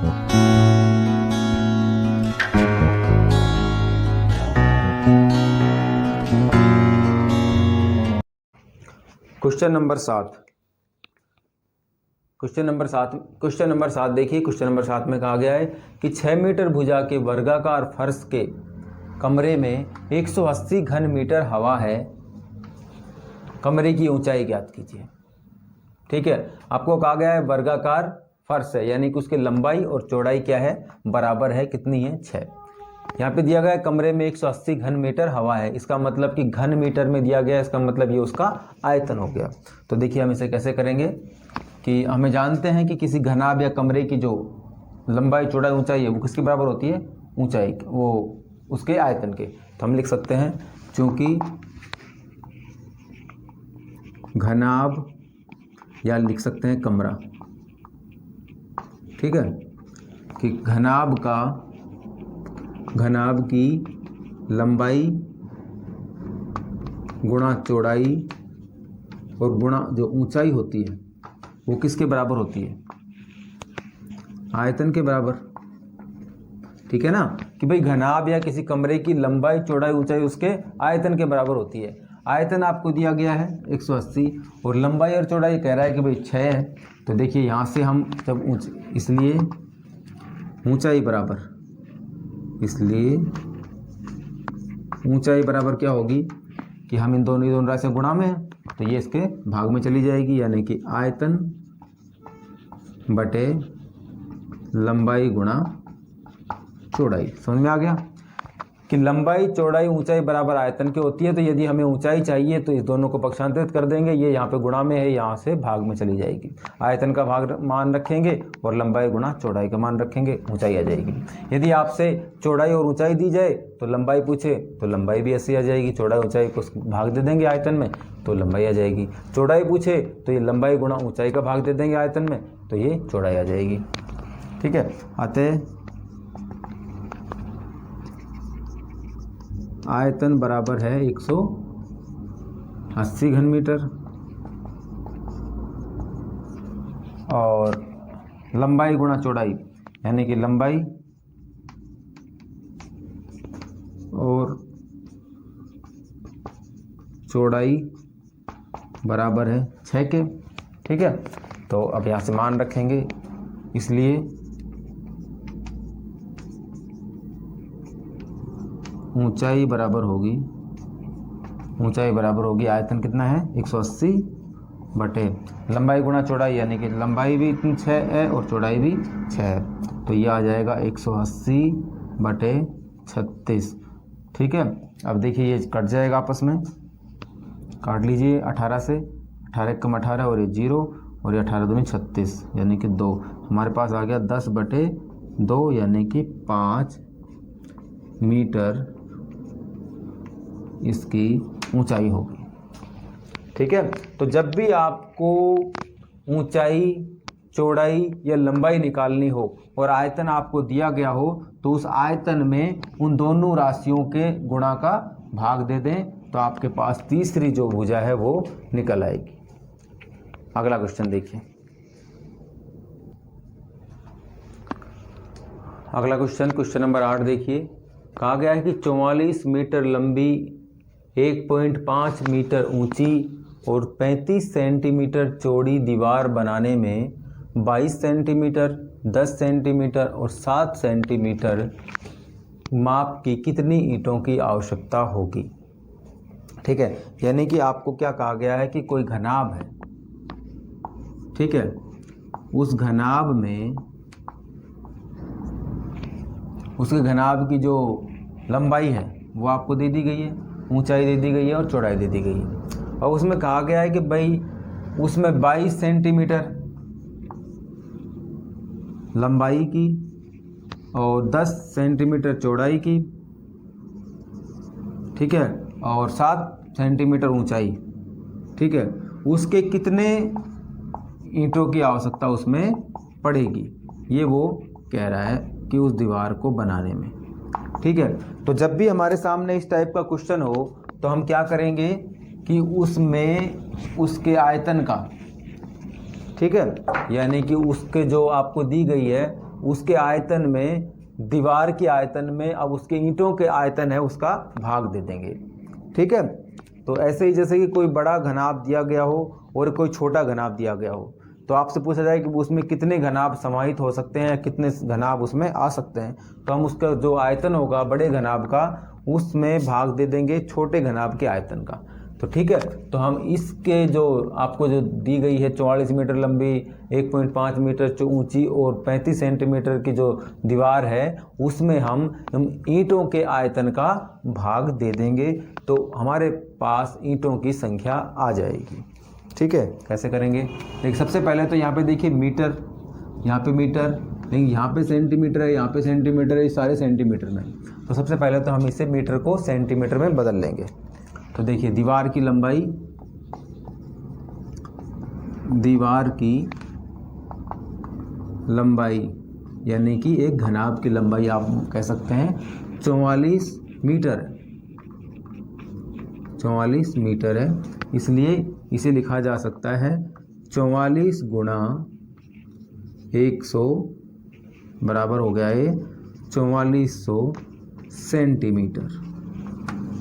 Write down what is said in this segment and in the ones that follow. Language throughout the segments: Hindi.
क्वेश्चन नंबर 7 देखिए। क्वेश्चन नंबर 7 में कहा गया है कि 6 मीटर भुजा के वर्गाकार फर्श के कमरे में 180 घन मीटर हवा है। कमरे की ऊंचाई ज्ञात कीजिए। ठीक है, आपको कहा गया है वर्गाकार फर्श है, यानी कि उसकी लंबाई और चौड़ाई क्या है, बराबर है, कितनी है, 6। यहाँ पे दिया गया है कमरे में 180 घन मीटर हवा है। इसका मतलब कि घन मीटर में दिया गया है, इसका मतलब ये उसका आयतन हो गया। तो देखिए हम इसे कैसे करेंगे कि हमें जानते हैं कि किसी घनाभ या कमरे की जो लंबाई चौड़ाई ऊंचाई है वो किसके बराबर होती है, ऊंचाई वो उसके आयतन के। तो हम लिख सकते हैं चूंकि घनाभ या लिख सकते हैं कमरा, ठीक है, कि घनाभ की लंबाई गुणा चौड़ाई और गुणा जो ऊंचाई होती है वो किसके बराबर होती है, आयतन के बराबर। ठीक है ना, कि भाई घनाभ या किसी कमरे की लंबाई चौड़ाई ऊंचाई उसके आयतन के बराबर होती है। आयतन आपको दिया गया है 180 और लंबाई और चौड़ाई कह रहा है कि भाई 6 है। तो देखिए यहाँ से हम जब इसलिए ऊंचाई बराबर, इसलिए ऊंचाई बराबर क्या होगी कि हम इन दोनों राशि गुणा में है तो ये इसके भाग में चली जाएगी, यानी कि आयतन बटे लंबाई गुणा चौड़ाई। समझ में आ गया कि लंबाई चौड़ाई ऊंचाई बराबर आयतन की होती है। तो यदि हमें ऊंचाई चाहिए तो इस दोनों को पक्षांतरित कर देंगे, ये यहाँ पे गुणा में है, यहाँ से भाग में चली जाएगी। आयतन का भाग मान रखेंगे और लंबाई गुणा चौड़ाई का मान रखेंगे, ऊंचाई आ जाएगी। यदि आपसे चौड़ाई और ऊंचाई दी जाए तो लंबाई पूछे तो लंबाई भी ऐसी आ जाएगी, चौड़ाई ऊंचाई को भाग दे देंगे आयतन में तो लंबाई आ जाएगी। चौड़ाई पूछे तो ये लंबाई गुणा ऊंचाई का भाग दे देंगे आयतन में तो ये चौड़ाई आ जाएगी। ठीक है, अतः आयतन बराबर है 180 घन मीटर और लंबाई गुणा चौड़ाई, यानी कि लंबाई और चौड़ाई बराबर है 6 के। ठीक है, तो अब यहाँ से मान रखेंगे, इसलिए ऊंचाई बराबर होगी आयतन कितना है 180 बटे लंबाई गुणा चौड़ाई, यानी कि लंबाई भी इतनी 6 है और चौड़ाई भी 6 है, तो ये आ जाएगा 180 बटे 36। ठीक है, अब देखिए ये कट जाएगा आपस में, काट लीजिए 18 से, 18 कम 18 और ये 0 और ये 18 दूनी 36 यानी कि 2। हमारे पास आ गया 10 बटे 2 यानी कि 5 मीटर इसकी ऊंचाई होगी। ठीक है, तो जब भी आपको ऊंचाई चौड़ाई या लंबाई निकालनी हो और आयतन आपको दिया गया हो तो उस आयतन में उन दोनों राशियों के गुणा का भाग दे दें तो आपके पास तीसरी जो भुजा है वो निकल आएगी। अगला क्वेश्चन देखिए। अगला क्वेश्चन नंबर 8 देखिए। कहा गया है कि 44 मीटर लंबी 1.5 मीटर ऊंची और 35 सेंटीमीटर चौड़ी दीवार बनाने में 22 सेंटीमीटर 10 सेंटीमीटर और 7 सेंटीमीटर माप की कितनी ईंटों की आवश्यकता होगी। ठीक है, यानी कि आपको क्या कहा गया है कि कोई घनाभ है, ठीक है, उस घनाभ में उसके घनाभ की जो लंबाई है वो आपको दे दी गई है, ऊंचाई दे दी गई है और चौड़ाई दे दी गई है। और उसमें कहा गया है कि भाई उसमें 22 सेंटीमीटर लंबाई की और 10 सेंटीमीटर चौड़ाई की, ठीक है, और 7 सेंटीमीटर ऊंचाई, ठीक है, उसके कितने ईंटों की आवश्यकता उसमें पड़ेगी, ये वो कह रहा है कि उस दीवार को बनाने में। ठीक है, तो जब भी हमारे सामने इस टाइप का क्वेश्चन हो तो हम क्या करेंगे कि उसमें उसके आयतन का, ठीक है, यानी कि उसके जो आपको दी गई है उसके आयतन में, दीवार के आयतन में अब उसके ईंटों के आयतन है उसका भाग दे देंगे। ठीक है, तो ऐसे ही जैसे कि कोई बड़ा घनाभ दिया गया हो और कोई छोटा घनाभ दिया गया हो, तो आपसे पूछा जाए कि उसमें कितने घनाभ समाहित हो सकते हैं या कितने घनाभ उसमें आ सकते हैं, तो हम उसका जो आयतन होगा बड़े घनाभ का उसमें भाग दे देंगे छोटे घनाभ के आयतन का। तो ठीक है, तो हम इसके जो आपको जो दी गई है 44 मीटर लंबी, 1.5 मीटर ऊंची और 35 सेंटीमीटर की जो दीवार है उसमें हम ईंटों के आयतन का भाग दे देंगे, तो हमारे पास ईंटों की संख्या आ जाएगी। ठीक है, कैसे करेंगे? देखिए सबसे पहले तो यहाँ पे देखिए मीटर, यहाँ पे मीटर, लेकिन यहाँ पे सेंटीमीटर है, यहाँ पे सेंटीमीटर है, ये सारे सेंटीमीटर में। तो सबसे पहले तो हम इसे मीटर को सेंटीमीटर में बदल लेंगे। तो देखिए दीवार की लंबाई, दीवार की लंबाई यानी कि एक घनाभ की लंबाई आप कह सकते हैं 44 मीटर, 44 मीटर है, इसलिए इसे लिखा जा सकता है 44 गुणा 100 बराबर हो गया है 4400 सेंटीमीटर।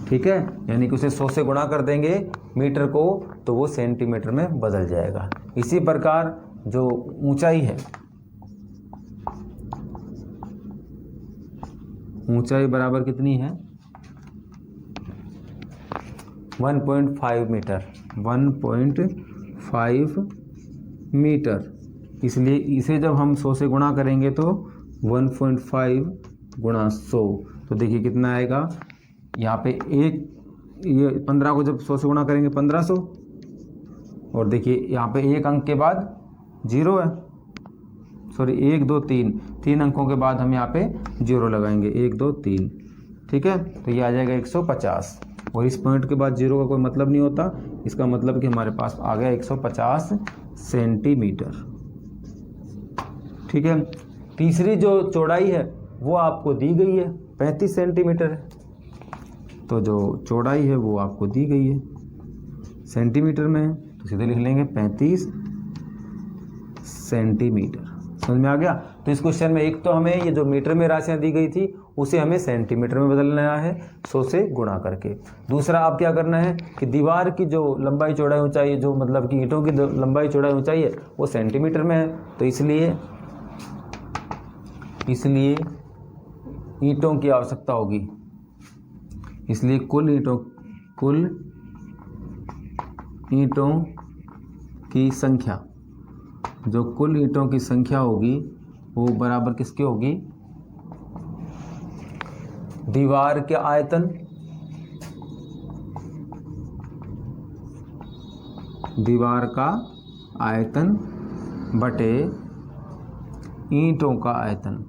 ठीक है, यानी कि उसे 100 से गुणा कर देंगे मीटर को तो वो सेंटीमीटर में बदल जाएगा। इसी प्रकार जो ऊंचाई है, ऊंचाई बराबर कितनी है 1.5 मीटर, 1.5 मीटर, इसलिए इसे जब हम 100 से गुणा करेंगे तो 1.5 गुणा 100, तो देखिए कितना आएगा, यहाँ पे ये 15 को जब 100 से गुणा करेंगे 1500, और देखिए यहाँ पे एक अंक के बाद 0 है, सॉरी 1 2 3, 3 अंकों के बाद हम यहाँ पे 0 लगाएंगे, 1 2 3। ठीक है, तो ये आ जाएगा 150, और इस पॉइंट के बाद 0 का कोई मतलब नहीं होता, इसका मतलब कि हमारे पास आ गया 150 सेंटीमीटर। ठीक है, तीसरी जो चौड़ाई है वो आपको दी गई है 35 सेंटीमीटर है, तो जो चौड़ाई है वो आपको दी गई है सेंटीमीटर में है, तो सीधे लिख लेंगे 35 सेंटीमीटर। समझ में आ गया? तो इस क्वेश्चन में एक तो हमें ये जो मीटर में राशियां दी गई थी उसे हमें सेंटीमीटर में बदलना है 100 से गुणा करके। दूसरा आप क्या करना है कि दीवार की जो लंबाई चौड़ाई ऊंचाई, जो मतलब कि ईंटों की लंबाई चौड़ाई ऊंचाई है वो सेंटीमीटर में है, तो इसलिए ईंटों की आवश्यकता होगी, इसलिए कुल ईंटों की संख्या, जो कुल ईंटों की संख्या होगी वो बराबर किसकी होगी, दीवार के आयतन, दीवार का आयतन बटे ईंटों का आयतन,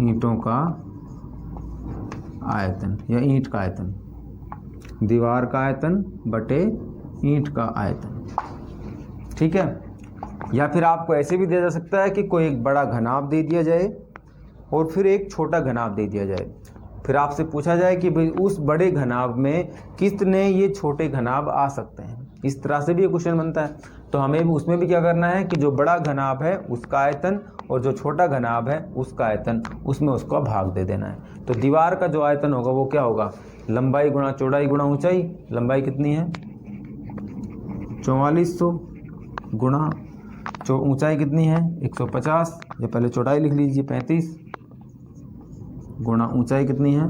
ईंटों का आयतन या ईंट का आयतन, दीवार का आयतन बटे ईंट का आयतन। ठीक है, या फिर आपको ऐसे भी दिया जा सकता है कि कोई एक बड़ा घनाभ दे दिया जाए और फिर एक छोटा घनाभ दे दिया जाए, फिर आपसे पूछा जाए कि भाई उस बड़े घनाभ में कितने ये छोटे घनाभ आ सकते हैं, इस तरह से भी ये क्वेश्चन बनता है। तो हमें उसमें भी क्या करना है कि जो बड़ा घनाभ है उसका आयतन और जो छोटा घनाभ है उसका आयतन, उसमें उसका भाग दे देना है। तो दीवार का जो आयतन होगा वो क्या होगा, लंबाई गुणा चौड़ाई गुणा ऊंचाई, लंबाई कितनी है 4400 गुणा ऊंचाई कितनी है 150, ये पहले चौड़ाई लिख लीजिए 35 गुणा ऊंचाई कितनी है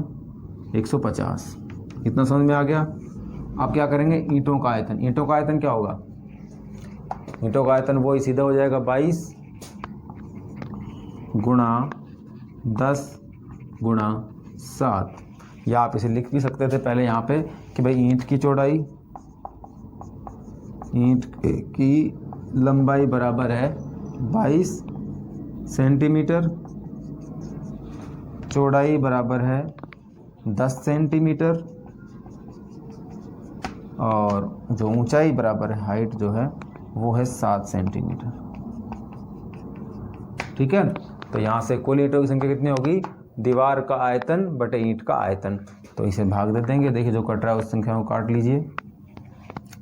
150। इतना समझ में आ गया? आप क्या करेंगे, ईंटों का आयतन, ईंटों का आयतन क्या होगा, ईंटों का आयतन वो ही सीधा हो जाएगा 22 गुणा 10 गुणा 7, या आप इसे लिख भी सकते थे पहले यहाँ पे कि भाई ईंट की चौड़ाई, ईंट की लंबाई बराबर है 22 सेंटीमीटर, चौड़ाई बराबर है 10 सेंटीमीटर, और जो ऊंचाई बराबर है, हाइट जो है वो है 7 सेंटीमीटर। ठीक है, तो यहाँ से कुल ईंटों की संख्या कितनी होगी, दीवार का आयतन बटे ईंट का आयतन, तो इसे भाग दे देंगे। देखिए जो कट रहा है उस संख्या को काट लीजिए,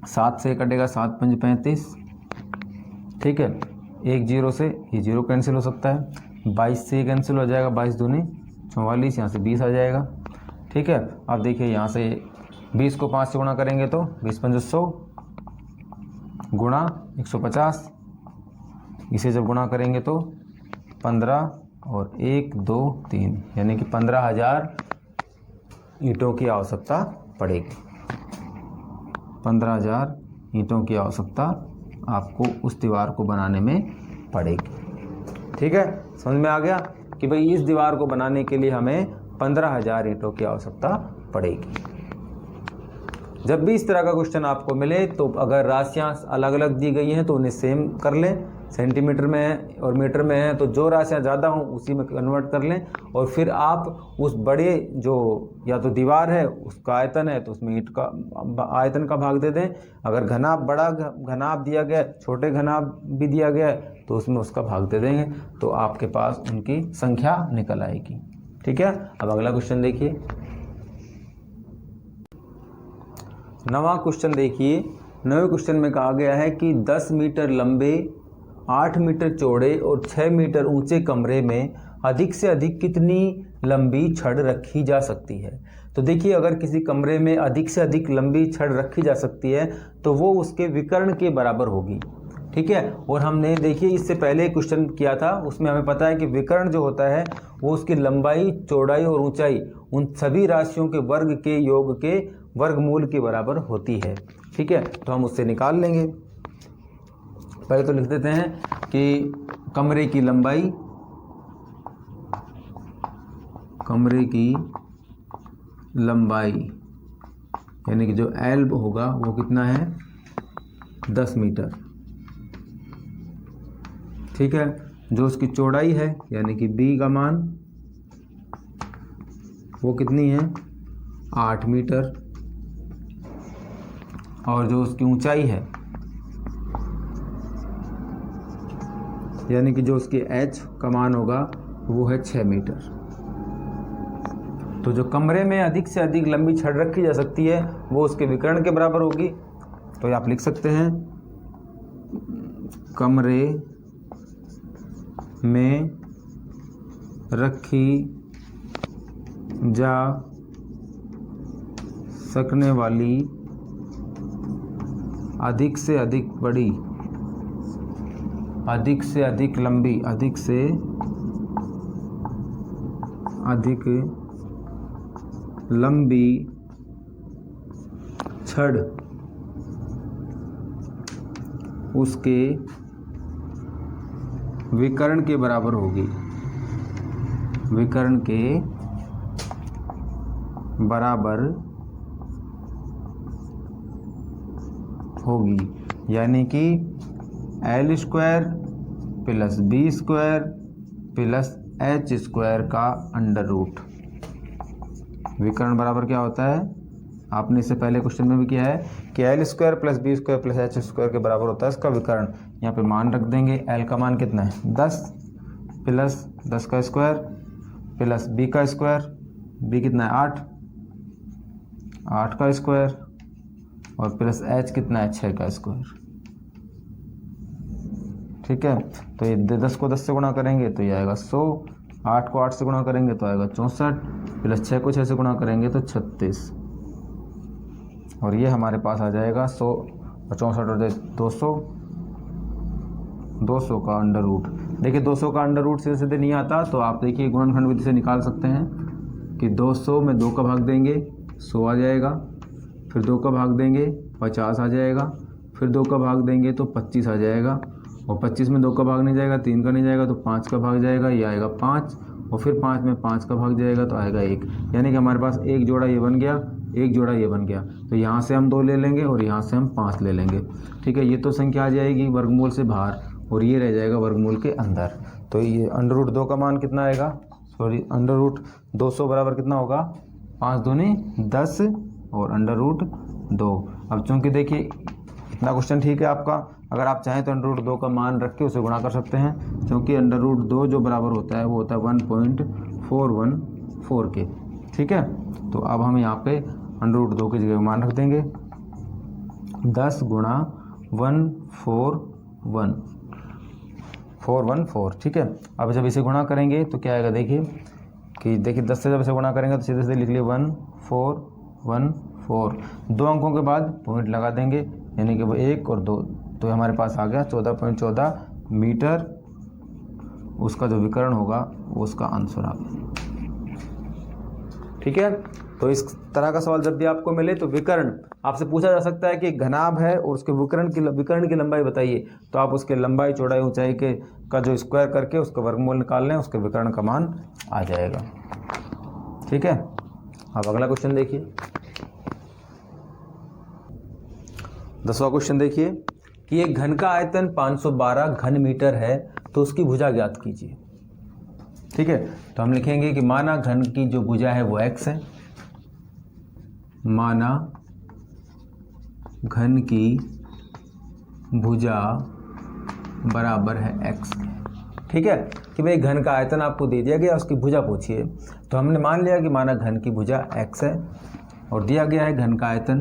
7 से कटेगा 7 5 35, ठीक है, एक जीरो से ये जीरो कैंसिल हो सकता है, 22 से ये कैंसिल हो जाएगा, 22 दूनी 44, यहाँ से 20 आ जाएगा। ठीक है, अब देखिए यहाँ से 20 को 5 से गुणा करेंगे तो 20 पंजे 100 गुणा 150, इसे जब गुणा करेंगे तो 15 और 1 2 3 यानी कि 15,000 ईंटों की आवश्यकता पड़ेगी। 15,000 ईंटों की आवश्यकता आपको उस दीवार को बनाने में पड़ेगी। ठीक है, समझ में आ गया कि भाई इस दीवार को बनाने के लिए हमें 15,000 ईंटों की आवश्यकता पड़ेगी। जब भी इस तरह का क्वेश्चन आपको मिले तो अगर राशियां अलग अलग दी गई हैं तो उन्हें सेम कर लें, सेंटीमीटर में है और मीटर में है तो जो राशियां ज़्यादा हों उसी में कन्वर्ट कर लें, और फिर आप उस बड़े जो या तो दीवार है उसका आयतन है तो उसमें ईंट का आयतन का भाग दे दें। अगर घनाभ बड़ा घनाभ दिया गया, छोटे घनाभ भी दिया गया है तो उसमें उसका भाग दे देंगे, तो आपके पास उनकी संख्या निकल आएगी। ठीक है, अब अगला क्वेश्चन देखिए। 9वां क्वेश्चन देखिए। 9वें क्वेश्चन में कहा गया है कि 10 मीटर लंबे, 8 मीटर चौड़े और 6 मीटर ऊंचे कमरे में अधिक से अधिक कितनी लंबी छड़ रखी जा सकती है। तो देखिए, अगर किसी कमरे में अधिक से अधिक लंबी छड़ रखी जा सकती है तो वो उसके विकर्ण के बराबर होगी। ठीक है, और हमने देखिए इससे पहले क्वेश्चन किया था, उसमें हमें पता है कि विकर्ण जो होता है वो उसकी लंबाई, चौड़ाई और ऊंचाई उन सभी राशियों के वर्ग के योग के वर्गमूल के बराबर होती है। ठीक है, तो हम उससे निकाल लेंगे। पहले तो लिख देते हैं कि कमरे की लंबाई, कमरे की लंबाई यानी कि जो एल होगा वो कितना है 10 मीटर। ठीक है, जो उसकी चौड़ाई है यानी कि बी का मान वो कितनी है 8 मीटर, और जो उसकी ऊंचाई है यानी कि जो उसकी एच का मान होगा वो है 6 मीटर। तो जो कमरे में अधिक से अधिक लंबी छड़ रखी जा सकती है वो उसके विकर्ण के बराबर होगी। तो ये आप लिख सकते हैं कमरे में रखी जा सकने वाली अधिक से अधिक बड़ी, अधिक से अधिक लंबी, अधिक से अधिक लंबी छड़ उसके विकर्ण के बराबर होगी, विकर्ण के बराबर होगी। यानी कि L square plus B square plus H square का अंडर रूट। विकर्ण बराबर क्या होता है, आपने इससे पहले क्वेश्चन में भी किया है कि L square plus B square plus H square के बराबर होता है इसका विकर्ण। यहाँ पे मान रख देंगे, एल का मान कितना है 10 प्लस 10 का स्क्वायर प्लस बी का स्क्वायर, बी कितना है 8 का स्क्वायर और प्लस एच कितना है 6 का स्क्वायर। ठीक है, तो ये 10 को 10 से गुणा करेंगे तो ये आएगा 100, 8 को 8 से गुणा करेंगे तो आएगा 64, प्लस 6 को 6 से गुणा करेंगे तो 36, और ये हमारे पास आ जाएगा 100 और 64 और 200, 200 का अंडर रूट। देखिए 200 का अंडर रूट सीधे सीधे नहीं आता, तो आप देखिए गुणनखंड विधि से निकाल सकते हैं कि 200 में 2 का भाग देंगे 100 आ जाएगा, फिर 2 का भाग देंगे 50 आ जाएगा, फिर 2 का भाग देंगे तो 25 आ जाएगा, और 25 में 2 का भाग नहीं जाएगा, 3 का नहीं जाएगा तो 5 का भाग जाएगा, ये आएगा 5, और फिर 5 में 5 का भाग जाएगा तो आएगा 1। यानी कि हमारे पास एक जोड़ा ये बन गया, एक जोड़ा ये बन गया। तो यहाँ से हम 2 ले लेंगे और यहाँ से हम 5 ले लेंगे। ठीक है, ये तो संख्या आ जाएगी वर्गमूल से बाहर और ये रह जाएगा वर्गमूल के अंदर। तो ये अंडर रूट 2 का मान कितना आएगा, सॉरी अंडर रूट 200 बराबर कितना होगा 5 दूनी 10 और अंडर रूट 2। अब चूँकि देखिए इतना क्वेश्चन ठीक है आपका, अगर आप चाहें तो अंडर रूट 2 का मान रख के उसे गुणा कर सकते हैं, क्योंकि अंडर रूट 2 जो बराबर होता है वो होता है 1.414 के। ठीक है, तो अब हम यहाँ पे अंडर रूट 2 की जगह मान रख देंगे 10 गुणा 141, 414, ठीक है। अब जब इसे गुणा करेंगे तो क्या आएगा, देखिए कि देखिए 10 से जब इसे गुणा करेंगे तो सीधे सीधे लिख लिए 1414, 2 अंकों के बाद पॉइंट लगा देंगे, यानी कि वो 1 और 2, तो हमारे पास आ गया 14.14 मीटर। उसका जो विकर्ण होगा वो उसका आंसर आ गया, ठीक है। तो इस तरह का सवाल जब भी आपको मिले तो विकर्ण आपसे पूछा जा सकता है कि घनाभ है और उसके विकर्ण की लंबाई बताइए, तो आप उसके लंबाई चौड़ाई ऊंचाई के का जो स्क्वायर करके उसका वर्गमूल निकाल लें, उसके विकर्ण का मान आ जाएगा, ठीक है। अब अगला क्वेश्चन देखिए, 10वां क्वेश्चन देखिए कि एक घन का आयतन 512 घन मीटर है, तो उसकी भुजा ज्ञात कीजिए, ठीक है। तो हम लिखेंगे कि माना घन की जो भुजा है वो x है, माना घन की भुजा बराबर है x, ठीक है। कि भाई घन का आयतन आपको दे दिया गया, उसकी भुजा पूछिए, तो हमने मान लिया कि माना घन की भुजा x है और दिया गया है घन का आयतन,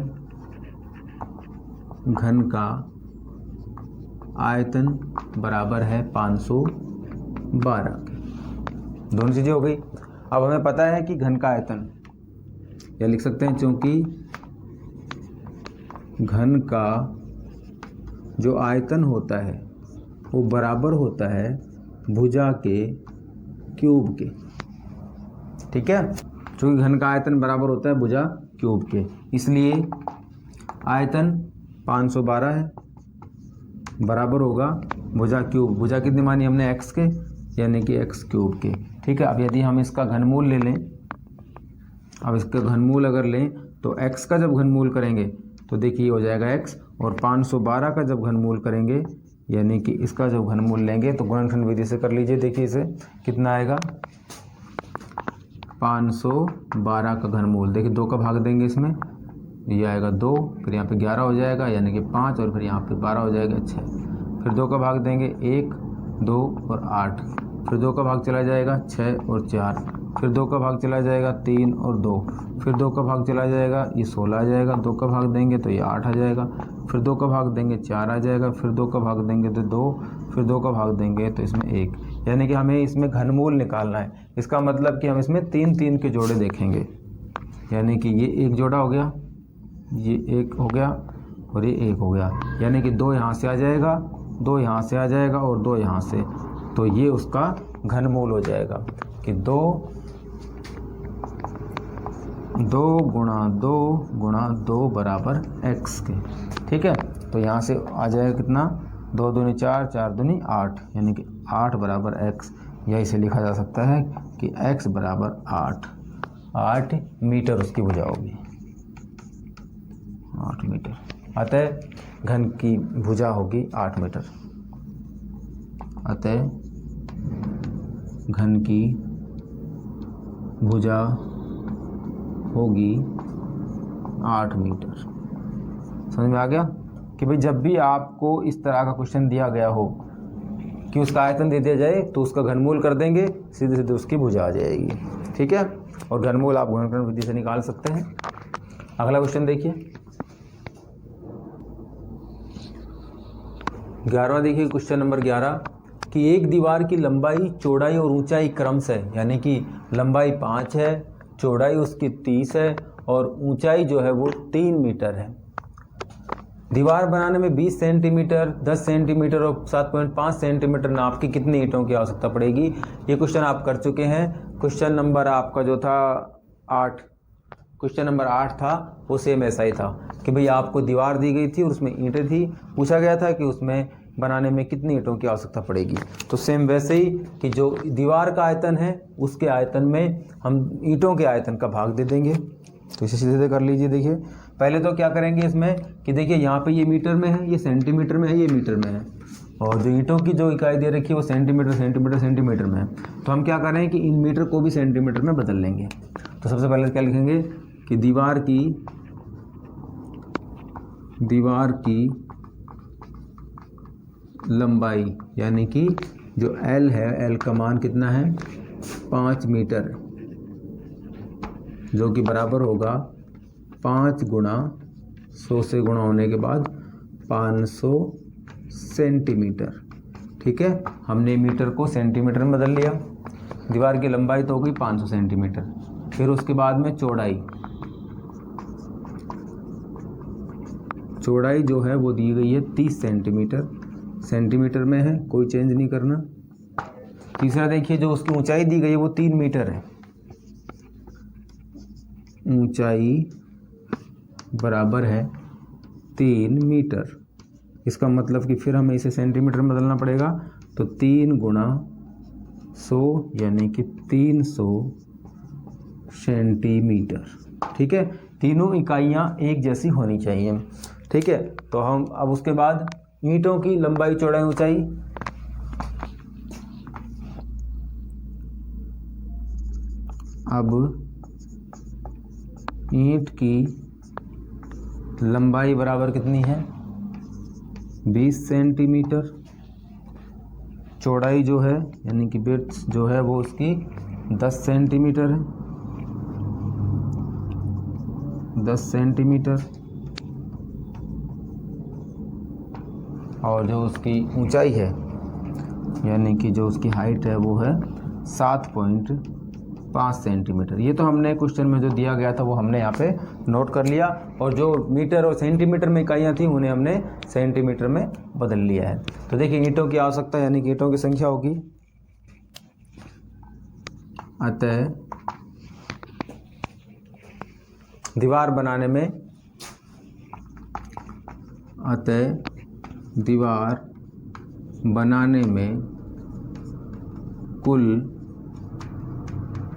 घन का आयतन बराबर है 512 के, दोनों चीज़ें हो गई। अब हमें पता है कि घन का आयतन या लिख सकते हैं, चूंकि घन का जो आयतन होता है वो बराबर होता है भुजा के क्यूब के, ठीक है। चूंकि घन का आयतन बराबर होता है भुजा क्यूब के, इसलिए आयतन 512 है, बराबर होगा भुजा क्यूब, भुजा कितनी मानी हमने x के, यानी कि x क्यूब के, ठीक है। अब यदि हम इसका घनमूल ले लें, अब इसका घनमूल अगर लें तो x का जब घनमूल करेंगे तो देखिए हो जाएगा x, और 512 का जब घनमूल करेंगे यानी कि इसका जब घनमूल लेंगे तो गुणनखंड विधि से कर लीजिए, देखिए इसे कितना आएगा 512 का घनमूल, देखिए 2 का भाग देंगे इसमें, ये आएगा 2, फिर यहाँ पे 11 हो जाएगा यानी कि 5, और फिर यहाँ पे 12 हो जाएगा 6, फिर 2 का भाग देंगे 1, 2 और 8, फिर 2 का भाग चला जाएगा 6 और 4, फिर 2 का भाग चला जाएगा 3 और 2, फिर 2 का भाग चला जाएगा ये 16 आ जाएगा, 2 का भाग देंगे तो ये 8 आ जाएगा, फिर 2 का भाग देंगे 4 आ जाएगा, फिर 2 का भाग देंगे तो 2, फिर 2 का भाग देंगे तो इसमें 1, यानी कि हमें इसमें घनमूल निकालना है। इसका मतलब कि हम इसमें 3 के जोड़े देखेंगे, यानी कि ये एक जोड़ा हो गया, ये एक हो गया और ये एक हो गया, यानी कि 2 यहाँ से आ जाएगा, 2 यहाँ से आ जाएगा और 2 यहाँ से, तो ये उसका घनमूल हो जाएगा कि 2 गुणा 2 बराबर x के, ठीक है। तो यहाँ से आ जाएगा कितना, 2 दूनी 4, 4 दूनी 8, यानी कि 8 बराबर x, या इसे लिखा जा सकता है कि x बराबर 8 मीटर उसकी भुजा होगी, 8 मीटर, अतः घन की भुजा होगी 8 मीटर, अतः घन की भुजा होगी 8 मीटर। समझ में आ गया कि भाई जब भी आपको इस तरह का क्वेश्चन दिया गया हो कि उसका आयतन दे दिया जाए तो उसका घनमूल कर देंगे, सीधे सीधे उसकी भुजा आ जाएगी, ठीक है। और घनमूल आप गुणनखंड विधि से निकाल सकते हैं। अगला क्वेश्चन देखिए, 11वां देखिए, क्वेश्चन नंबर 11 कि एक दीवार की लंबाई, चौड़ाई और ऊंचाई क्रमशः, यानी कि लंबाई 5 है, चौड़ाई उसकी 30 है और ऊंचाई जो है वो 3 मीटर है। दीवार बनाने में 20 सेंटीमीटर, 10 सेंटीमीटर और 7.5 सेंटीमीटर नाप की कितनी ईंटों की आवश्यकता पड़ेगी। ये क्वेश्चन आप कर चुके हैं। क्वेश्चन नंबर आपका जो था 8, क्वेश्चन नंबर 8 था वो सेम ऐसा ही था कि भाई आपको दीवार दी गई थी और उसमें ईंटें थी, पूछा गया था कि उसमें बनाने में कितनी ईंटों की आवश्यकता पड़ेगी। तो सेम वैसे ही कि जो दीवार का आयतन है उसके आयतन में हम ईंटों के आयतन का भाग दे देंगे। तो इसे सीधे कर लीजिए। देखिए पहले तो क्या करेंगे इसमें कि देखिए यहाँ पे ये मीटर में है, ये सेंटीमीटर में है, ये मीटर में है, और जो ईंटों की जो इकाई दे रखी है वो सेंटीमीटर सेंटीमीटर सेंटीमीटर में है। तो हम क्या करें कि इन मीटर को भी सेंटीमीटर में बदल लेंगे। तो सबसे पहले क्या लिखेंगे कि दीवार की लंबाई, यानी कि जो L है, L का मान कितना है 5 मीटर, जो कि बराबर होगा 5 गुणा 100 से गुणा होने के बाद 500 सेंटीमीटर। ठीक है, हमने मीटर को सेंटीमीटर में बदल लिया। दीवार की लंबाई तो हो गई 500 सेंटीमीटर। फिर उसके बाद में चौड़ाई जो है वो दी गई है 30 सेंटीमीटर, सेंटीमीटर में है, कोई चेंज नहीं करना। तीसरा देखिए, जो उसकी ऊंचाई दी गई है वो 3 मीटर है। ऊंचाई बराबर है 3 मीटर। इसका मतलब कि फिर हमें इसे सेंटीमीटर में बदलना पड़ेगा, तो 3 गुणा 100 यानी कि 300 सेंटीमीटर। ठीक है, तीनों इकाइयाँ एक जैसी होनी चाहिए। ठीक है, तो हम अब उसके बाद ईंटों की लंबाई चौड़ाई ऊंचाई, अब ईंट की लंबाई बराबर कितनी है 20 सेंटीमीटर। चौड़ाई जो है यानी कि विड्थ जो है वो उसकी 10 सेंटीमीटर है, 10 सेंटीमीटर। और जो उसकी ऊंचाई है यानी कि जो उसकी हाइट है वो है 7.5 सेंटीमीटर। ये तो हमने क्वेश्चन में जो दिया गया था वो हमने यहाँ पे नोट कर लिया, और जो मीटर और सेंटीमीटर में इकाइयाँ थी उन्हें हमने सेंटीमीटर में बदल लिया है। तो देखिए, ईंटों की आवश्यकता यानी कि ईंटों की संख्या होगी, अतः दीवार बनाने में कुल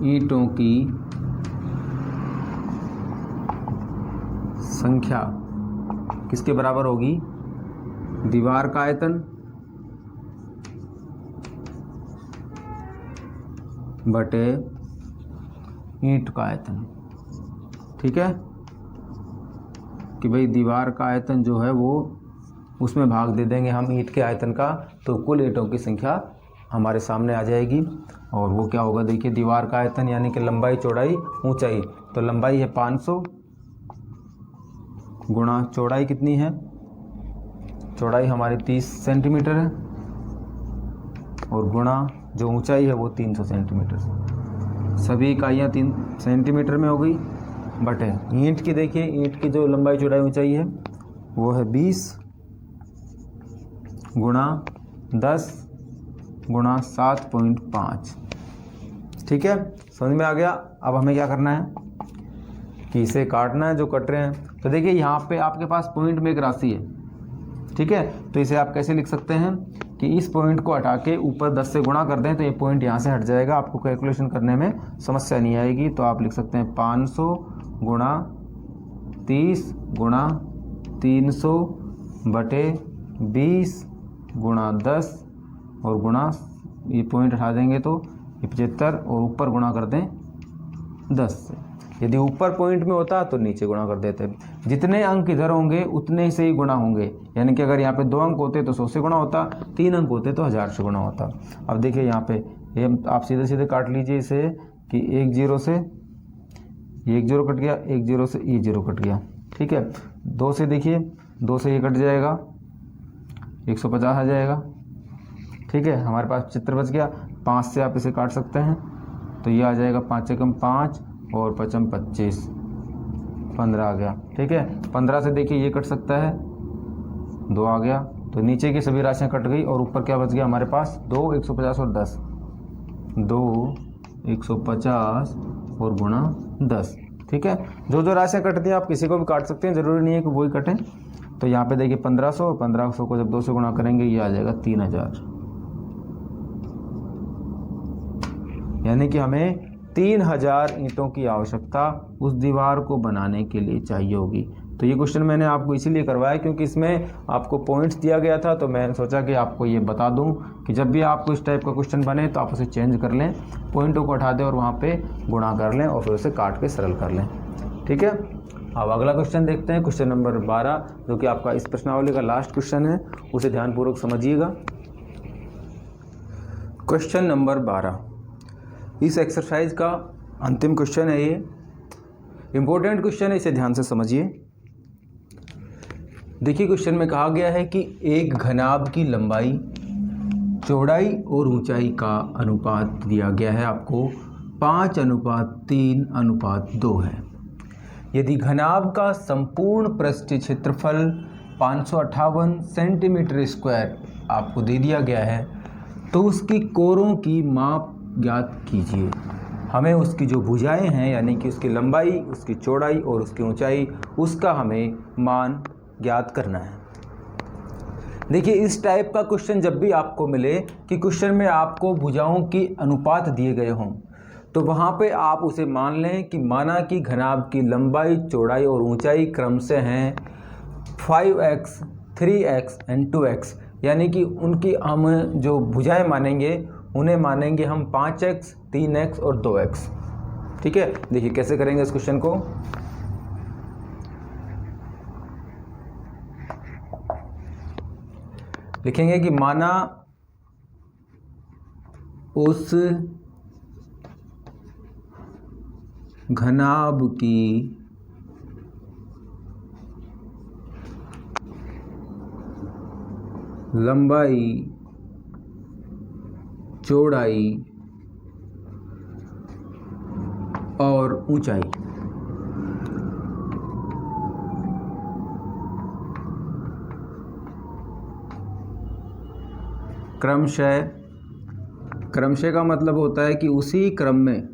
ईंटों की संख्या किसके बराबर होगी, दीवार का आयतन बटे ईंट का आयतन। ठीक है, कि भाई दीवार का आयतन जो है वो उसमें भाग दे देंगे हम ईंट के आयतन का, तो कुल ईंटों की संख्या हमारे सामने आ जाएगी। और वो क्या होगा, देखिए दीवार का आयतन यानी कि लंबाई चौड़ाई ऊंचाई, तो लंबाई है 500 गुणा चौड़ाई कितनी है, चौड़ाई हमारी 30 सेंटीमीटर है, और गुणा जो ऊंचाई है वो 300 सेंटीमीटर। सभी इकाइयाँ 3 सेंटीमीटर में हो गई, बटे ईंट की, देखिए ईंट की जो लंबाई चौड़ाई ऊंचाई है वो है 20 गुणा 10 गुणा 7.5। ठीक है, समझ में आ गया। अब हमें क्या करना है कि इसे काटना है, जो कट रहे हैं। तो देखिए यहाँ पे आपके पास पॉइंट में एक राशि है, ठीक है, तो इसे आप कैसे लिख सकते हैं कि इस पॉइंट को हटा के ऊपर 10 से गुणा कर दें तो ये पॉइंट यहाँ से हट जाएगा, आपको कैलकुलेशन करने में समस्या नहीं आएगी। तो आप लिख सकते हैं 500 गुणा 30 गुणा 300 बटे 20 गुणा 10 और गुणा, ये पॉइंट हटा देंगे तो 75, और ऊपर गुणा कर दें 10 से। यदि ऊपर पॉइंट में होता तो नीचे गुणा कर देते। जितने अंक इधर होंगे उतने से ही गुणा होंगे, यानी कि अगर यहाँ पे 2 अंक होते तो 100 से गुणा होता, 3 अंक होते तो 1000 से गुणा होता। अब देखिए यहाँ पे ये आप सीधे सीधे काट लीजिए इसे कि 1 0 से ये 1 0 कट गया, 1 0 से ये 0 कट गया। ठीक है, 2 से देखिए 2 से ये कट जाएगा, 150 आ जाएगा। ठीक है, हमारे पास चित्र बच गया। 5 से आप इसे काट सकते हैं, तो ये आ जाएगा 5 एकम 5 और 5 25, 15 आ गया। ठीक है, 15 से देखिए ये कट सकता है, 2 आ गया, तो नीचे की सभी राशियां कट गई और ऊपर क्या बच गया हमारे पास 2 150 और 10, 2 150 और गुणा 10। ठीक है, जो राशियां कटती हैं आप किसी को भी काट सकते हैं, ज़रूरी नहीं है कि वही कटें। तो यहाँ पे देखिए 1500 को जब 2 से गुणा करेंगे ये आ जाएगा 3000, यानी कि हमें 3000 ईंटों की आवश्यकता उस दीवार को बनाने के लिए चाहिए होगी। तो ये क्वेश्चन मैंने आपको इसीलिए करवाया क्योंकि इसमें आपको पॉइंट्स दिया गया था, तो मैंने सोचा कि आपको ये बता दूं कि जब भी आपको इस टाइप का क्वेश्चन बने तो आप उसे चेंज कर लें, पॉइंटों को हटा दें और वहाँ पे गुणा कर लें और फिर उसे काट के सरल कर लें। ठीक है, अब अगला क्वेश्चन देखते हैं, क्वेश्चन नंबर 12, जो कि आपका इस प्रश्नावली का लास्ट क्वेश्चन है, उसे ध्यानपूर्वक समझिएगा। क्वेश्चन नंबर 12 इस एक्सरसाइज का अंतिम क्वेश्चन है, ये इम्पोर्टेंट क्वेश्चन है, इसे ध्यान से समझिए। देखिए क्वेश्चन में कहा गया है कि एक घनाभ की लंबाई चौड़ाई और ऊंचाई का अनुपात दिया गया है आपको 5:3:2 है। यदि घनाभ का संपूर्ण पृष्ठीय क्षेत्रफल 558 सेंटीमीटर स्क्वायर आपको दे दिया गया है तो उसकी कोरों की माप ज्ञात कीजिए। हमें उसकी जो भुजाएं हैं यानी कि उसकी लंबाई, उसकी चौड़ाई और उसकी ऊंचाई, उसका हमें मान ज्ञात करना है। देखिए, इस टाइप का क्वेश्चन जब भी आपको मिले कि क्वेश्चन में आपको भुजाओं की अनुपात दिए गए हों तो वहाँ पे आप उसे मान लें कि माना कि घनाभ की लंबाई, चौड़ाई और ऊंचाई क्रम से हैं 5x, 3x एंड 2x, यानी कि उनकी हम जो भुजाएं मानेंगे उन्हें मानेंगे हम 5x, 3x और 2x। ठीक है, देखिए कैसे करेंगे इस क्वेश्चन को। लिखेंगे कि माना उस घनाभ की लंबाई, चौड़ाई और ऊंचाई क्रमशः का मतलब होता है कि उसी क्रम में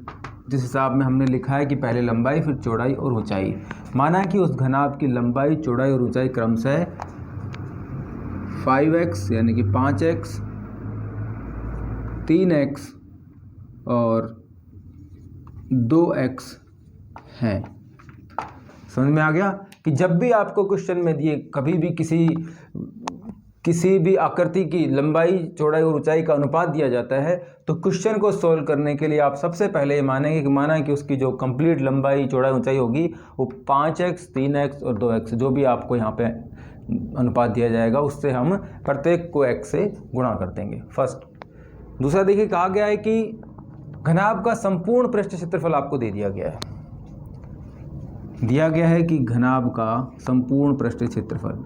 जिस हिसाब में हमने लिखा है कि पहले लंबाई फिर चौड़ाई और ऊंचाई। माना कि उस घनाभ की लंबाई, चौड़ाई और ऊंचाई क्रमशः 5x यानी कि 5x, 3x और 2x है। समझ में आ गया कि जब भी आपको क्वेश्चन में दिए कभी भी किसी भी आकृति की लंबाई, चौड़ाई और ऊंचाई का अनुपात दिया जाता है तो क्वेश्चन को सोल्व करने के लिए आप सबसे पहले ये मानेंगे कि माना कि उसकी जो कंप्लीट लंबाई, चौड़ाई, ऊंचाई होगी वो 5x, 3x और 2x जो भी आपको यहाँ पे अनुपात दिया जाएगा उससे हम प्रत्येक को x से गुणा कर देंगे। फर्स्ट। दूसरा देखिए, कहा गया है कि घनाभ का संपूर्ण पृष्ठ क्षेत्रफल आपको दे दिया गया है। दिया गया है कि घनाभ का संपूर्ण पृष्ठ क्षेत्रफल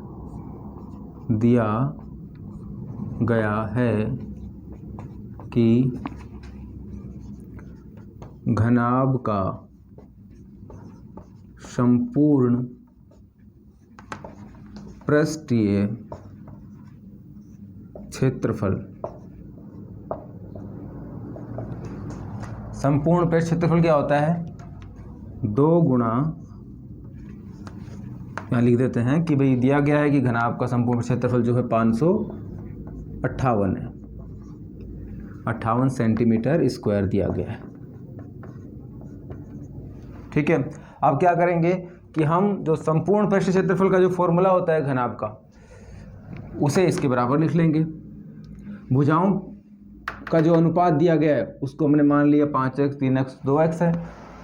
दिया गया है कि घनाभ का संपूर्ण पृष्ठीय क्षेत्रफल, संपूर्ण पृष्ठ क्षेत्रफल क्या होता है 2 गुणा, यहाँ लिख देते हैं कि भाई दिया गया है कि घनाभ का संपूर्ण क्षेत्रफल जो है 558 है, 58 सेंटीमीटर स्क्वायर दिया गया है। ठीक है, अब क्या करेंगे कि हम जो संपूर्ण पृष्ठ क्षेत्रफल का जो फॉर्मूला होता है घनाभ का उसे इसके बराबर लिख लेंगे। भुजाओं का जो अनुपात दिया गया है उसको हमने मान लिया 5x, 3x, 2x है,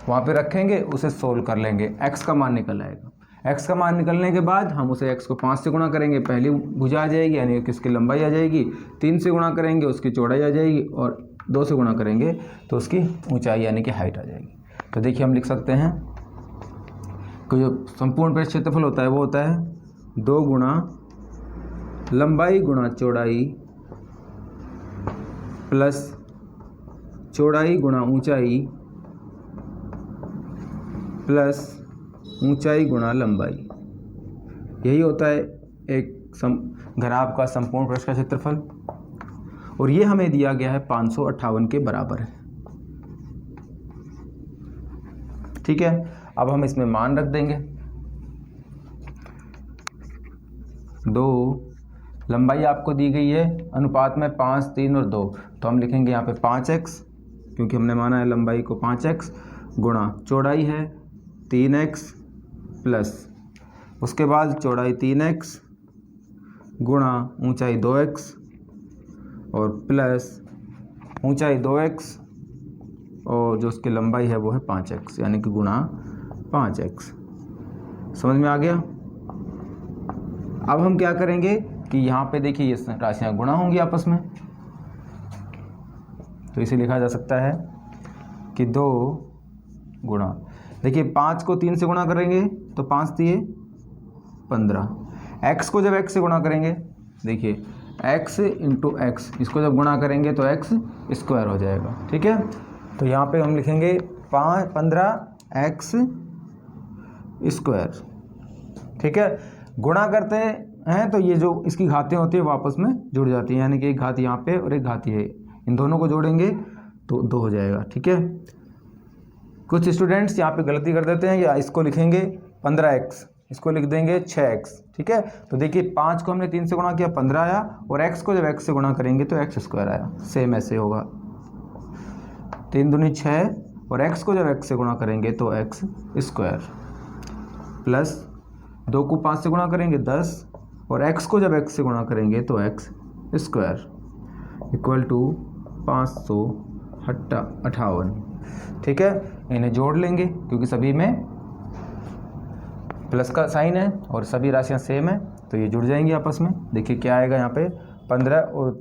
वहाँ पे रखेंगे, उसे सोल्व कर लेंगे, x का मान निकल आएगा। x का मान निकलने के बाद हम उसे x को 5 से गुणा करेंगे, पहली भुजा आ जाएगी यानी कि उसकी लंबाई आ जाएगी, 3 से गुणा करेंगे उसकी चौड़ाई आ जाएगी और 2 से गुणा करेंगे तो उसकी ऊंचाई यानी कि हाइट आ जाएगी। तो देखिए हम लिख सकते हैं कि जो संपूर्ण पृष्ठ क्षेत्रफल होता है वो होता है 2 गुणा लंबाई गुणा चौड़ाई प्लस चौड़ाई गुणा ऊंचाई प्लस ऊंचाई गुणा लंबाई। यही होता है एक घनाभ का संपूर्ण पृष्ठ का क्षेत्रफल और ये हमें दिया गया है 558 के बराबर है। ठीक है, अब हम इसमें मान रख देंगे। 2 लंबाई आपको दी गई है अनुपात में 5, 3 और 2, तो हम लिखेंगे यहाँ पे 5x क्योंकि हमने माना है लंबाई को 5x गुणा चौड़ाई है 3x प्लस उसके बाद चौड़ाई 3x गुणा ऊंचाई 2x और प्लस ऊंचाई 2x और जो उसकी लंबाई है वो है 5x यानी कि गुणा 5x। समझ में आ गया। अब हम क्या करेंगे कि यहाँ पे देखिए ये राशियाँ गुणा होंगी आपस में, तो इसे लिखा जा सकता है कि 2 गुणा, देखिए 5 को 3 से गुणा करेंगे तो 5 दिए 15, x को जब x से गुणा करेंगे, देखिए x इंटू एक्स, इसको जब गुणा करेंगे तो x स्क्वायर हो जाएगा। ठीक है, तो यहाँ पे हम लिखेंगे 15x स्क्वायर। ठीक है, गुणा करते हैं तो ये जो इसकी घातें होती है वापस में जुड़ जाती हैं, यानी कि एक घात यहाँ पे और एक घात ये, इन दोनों को जोड़ेंगे तो 2 हो जाएगा। ठीक है, कुछ स्टूडेंट्स यहाँ पे गलती कर देते हैं, या इसको लिखेंगे 15x, इसको लिख देंगे 6x। ठीक है, तो देखिए 5 को हमने 3 से गुणा किया 15 आया, और x को जब x से गुणा करेंगे तो x स्क्वायर आया। सेम ऐसे होगा, 3 दूनी 6, और x को जब x से गुणा करेंगे तो x स्क्वायर, प्लस 2 को 5 से गुणा करेंगे 10, और x को जब x से गुणा करेंगे तो x स्क्वायर इक्वल टू 558। ठीक है, इन्हें जोड़ लेंगे क्योंकि सभी में प्लस का साइन है और सभी राशियां सेम है, तो ये जुड़ जाएंगी आपस में। देखिए क्या आएगा यहाँ पे, 15 और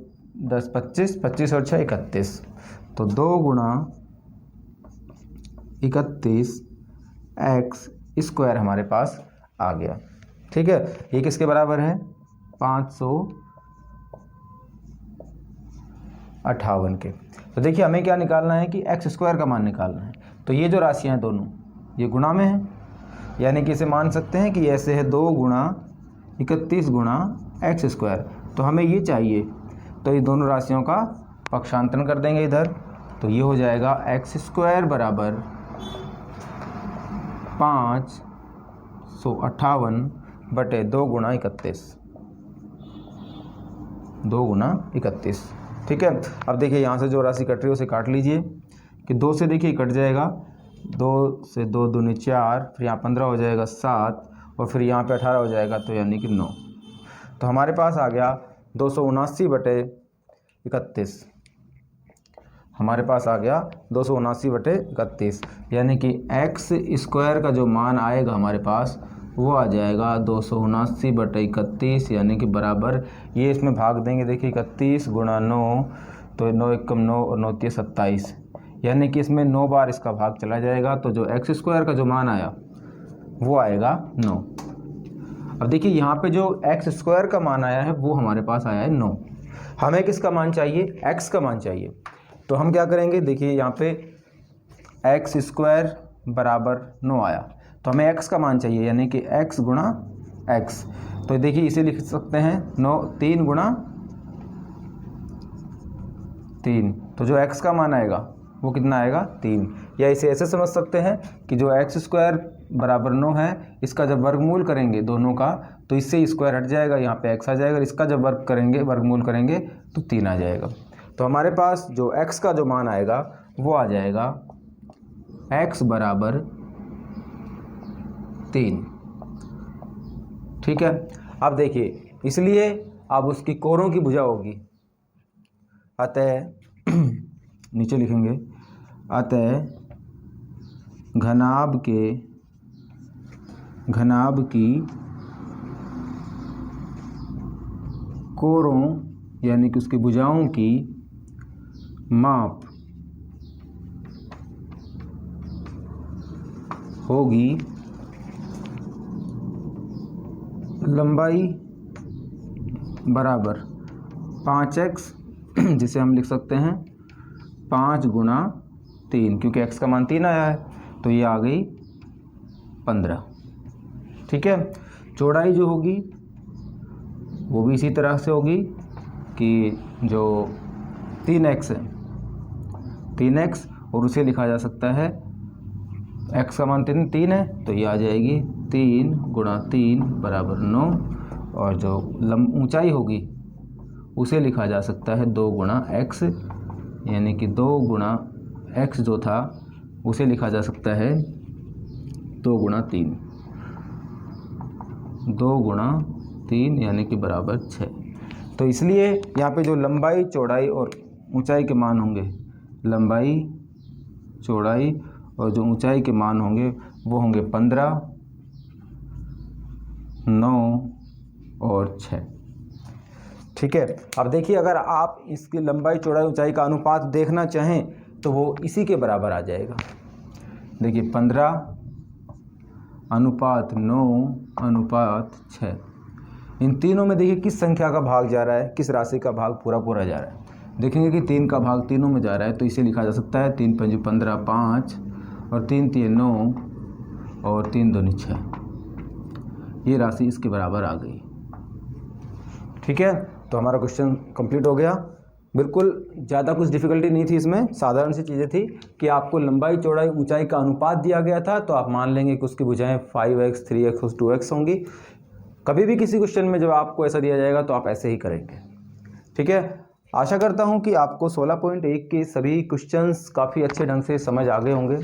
10 25, 25 और 6 31, तो 2 गुणा 31 x स्क्वायर हमारे पास आ गया। ठीक है, ये किसके बराबर है, 558 के। तो देखिए हमें क्या निकालना है कि x स्क्वायर का मान निकालना है। तो ये जो राशियां हैं दोनों ये गुणा में है, यानी कि इसे मान सकते हैं कि ऐसे है 2 गुणा 31 गुणा एक्स स्क्वायर। तो हमें ये चाहिए, तो ये दोनों राशियों का पक्षांतरण कर देंगे इधर, तो ये हो जाएगा एक्स स्क्वायर बराबर 558 बटे 2 गुणा 31, 2 गुणा 31। ठीक है, अब देखिए यहाँ से जो राशि कट रही है उसे काट लीजिए, कि 2 से देखिए कट जाएगा, 2 से 2 दूनी 4, फिर यहाँ 15 हो जाएगा 7, और फिर यहाँ पे 18 हो जाएगा, तो यानी कि 9। तो हमारे पास आ गया 279 बटे 31, हमारे पास आ गया 279 बटे 31, यानी कि एक्स स्क्वायर का जो मान आएगा हमारे पास वो आ जाएगा 279 बटे 31, यानी कि बराबर, ये इसमें भाग देंगे, देखिए 31 गुणा 9, तो 9 एकम 9 और 9 3 27, यानी कि इसमें 9 बार इसका भाग चला जाएगा, तो जो एक्स स्क्वायर का जो मान आया वो आएगा 9। अब देखिए यहाँ पे जो एक्स स्क्वायर का मान आया है वो हमारे पास आया है 9, हमें किसका मान चाहिए, एक्स का मान चाहिए। तो हम क्या करेंगे, देखिए यहाँ पे एक्स स्क्वायर बराबर 9 आया, तो हमें x का मान चाहिए, यानी कि x गुणा x। तो देखिए इसे लिख सकते हैं 9 3 गुणा 3, तो जो x का मान आएगा वो कितना आएगा 3। या इसे ऐसे समझ सकते हैं कि जो एक्स स्क्वायर बराबर 9 है, इसका जब वर्गमूल करेंगे दोनों का तो इससे स्क्वायर हट जाएगा, यहाँ पे x आ जाएगा, इसका जब वर्गमूल करेंगे तो 3 आ जाएगा। तो हमारे पास जो x का जो मान आएगा वो आ जाएगा x बराबर 3। ठीक है, अब देखिए इसलिए अब उसकी कोरों की भुजा होगी, अतः नीचे लिखेंगे, अतः घनाभ की कोरों यानी कि उसकी भुजाओं की माप होगी लंबाई बराबर 5x, जिसे हम लिख सकते हैं 5 गुणा 3, क्योंकि x का मान 3 आया है, तो ये आ गई 15। ठीक है, चौड़ाई जो होगी वो भी इसी तरह से होगी कि जो 3x है 3x, और उसे लिखा जा सकता है x का मान 3 है, तो ये आ जाएगी 3 गुणा 3 बराबर 9, और जो ऊंचाई होगी उसे लिखा जा सकता है 2 गुणा x, यानी कि 2 गुणा x जो था उसे लिखा जा सकता है 2 गुणा 3, 2 गुणा 3 यानी कि बराबर 6। तो इसलिए यहाँ पे जो लंबाई चौड़ाई और ऊंचाई के मान होंगे, लंबाई चौड़ाई और जो ऊंचाई के मान होंगे वो होंगे 15, 9 और 6। ठीक है, अब देखिए अगर आप इसकी लंबाई चौड़ाई ऊंचाई का अनुपात देखना चाहें तो वो इसी के बराबर आ जाएगा। देखिए 15 अनुपात 9 अनुपात 6, इन तीनों में देखिए किस संख्या का भाग जा रहा है, किस राशि का भाग पूरा पूरा जा रहा है। देखेंगे कि 3 का भाग तीनों में जा रहा है, तो इसे लिखा जा सकता है 3 पंजे 15 5 और 3 3 9 और 3 दूनी 6। ये राशि इसके बराबर आ गई। ठीक है, तो हमारा क्वेश्चन कंप्लीट हो गया। बिल्कुल ज़्यादा कुछ डिफ़िकल्टी नहीं थी इसमें, साधारण सी चीज़ें थी कि आपको लंबाई चौड़ाई ऊंचाई का अनुपात दिया गया था, तो आप मान लेंगे कि उसकी भुजाएं 5x 3x और 2x होंगी। कभी भी किसी क्वेश्चन में जब आपको ऐसा दिया जाएगा तो आप ऐसे ही करेंगे। ठीक है, आशा करता हूं कि आपको 16.1 के सभी क्वेश्चंस काफ़ी अच्छे ढंग से समझ आ गए होंगे,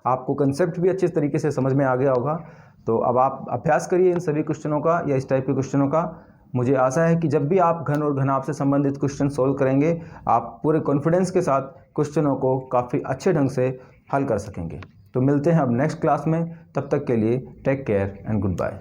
आपको कंसेप्ट भी अच्छे तरीके से समझ में आ गया होगा। तो अब आप अभ्यास करिए इन सभी क्वेश्चनों का या इस टाइप के क्वेश्चनों का। मुझे आशा है कि जब भी आप घन और घनाभ से संबंधित क्वेश्चन सोल्व करेंगे, आप पूरे कॉन्फिडेंस के साथ क्वेश्चनों को काफ़ी अच्छे ढंग से हल कर सकेंगे। तो मिलते हैं अब नेक्स्ट क्लास में, तब तक के लिए take care and good bye.